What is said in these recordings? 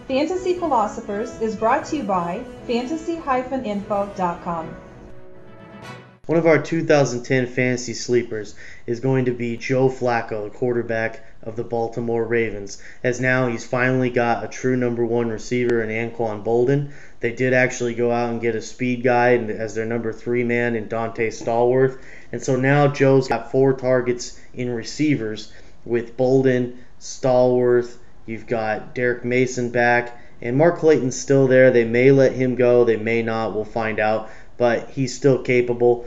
Fantasy Philosophers is brought to you by fantasy-info.com. One of our 2010 fantasy sleepers is going to be Joe Flacco, the quarterback of the Baltimore Ravens, as now he's finally got a true number one receiver in Anquan Boldin. They did actually go out and get a speed guy as their number 3 man in Donte Stallworth. And so now Joe's got 4 targets in receivers with Boldin, Stallworth, you've got Derek Mason back, and Mark Clayton's still there. They may let him go, they may not, we'll find out, but he's still capable.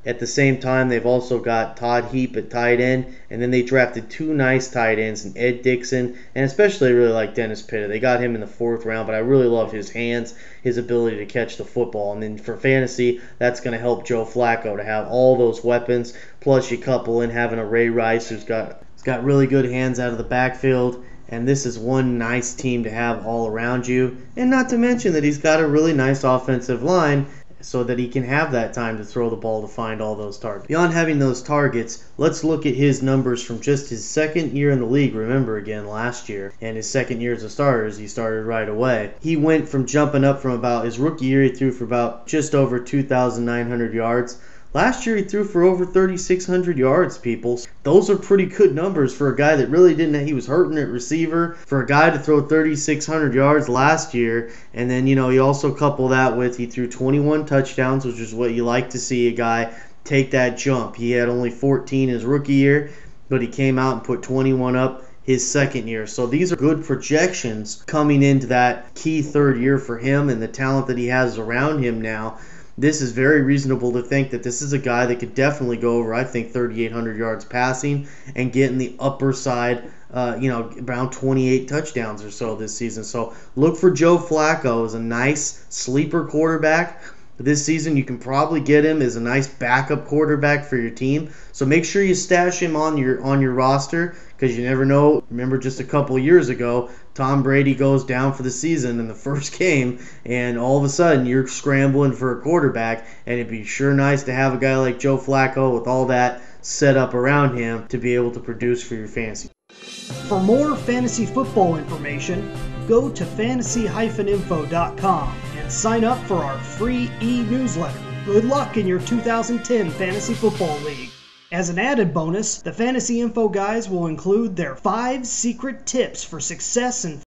At the same time, they've also got Todd Heap at tight end, and then they drafted 2 nice tight ends in Ed Dickson, and especially I really like Dennis Pitta. They got him in the 4th round, but I really love his hands, his ability to catch the football. And then for fantasy, that's going to help Joe Flacco to have all those weapons, plus you couple in having a Ray Rice who's got really good hands out of the backfield. And this is one nice team to have all around you. And not to mention that he's got a really nice offensive line, so that he can have that time to throw the ball to find all those targets. Beyond having those targets, let's look at his numbers from just his 2nd year in the league. Remember, again, last year, and his 2nd year as a starter, he started right away. He went from jumping up from about his rookie year, he threw for about just over 2,900 yards. Last year, he threw for over 3,600 yards, people. Those are pretty good numbers for a guy that really didn't, he was hurting at receiver. For a guy to throw 3,600 yards last year, and then, you also couple that with he threw 21 touchdowns, which is what you like to see a guy take that jump. He had only 14 his rookie year, but he came out and put 21 up his 2nd year. So these are good projections coming into that key 3rd year for him and the talent that he has around him now. This is very reasonable to think that this is a guy that could definitely go over, I think, 3,800 yards passing and get in the upper side, around 28 touchdowns or so this season. So look for Joe Flacco as a nice sleeper quarterback. This season, you can probably get him as a nice backup quarterback for your team. So make sure you stash him on your roster, because you never know. Remember, just a couple of years ago, Tom Brady goes down for the season in the first game, and all of a sudden you're scrambling for a quarterback, and it'd be sure nice to have a guy like Joe Flacco with all that set up around him to be able to produce for your fantasy. For more fantasy football information, go to fantasy-info.com and sign up for our free e-newsletter. Good luck in your 2010 Fantasy Football League. As an added bonus, the Fantasy Info guys will include their 5 secret tips for success in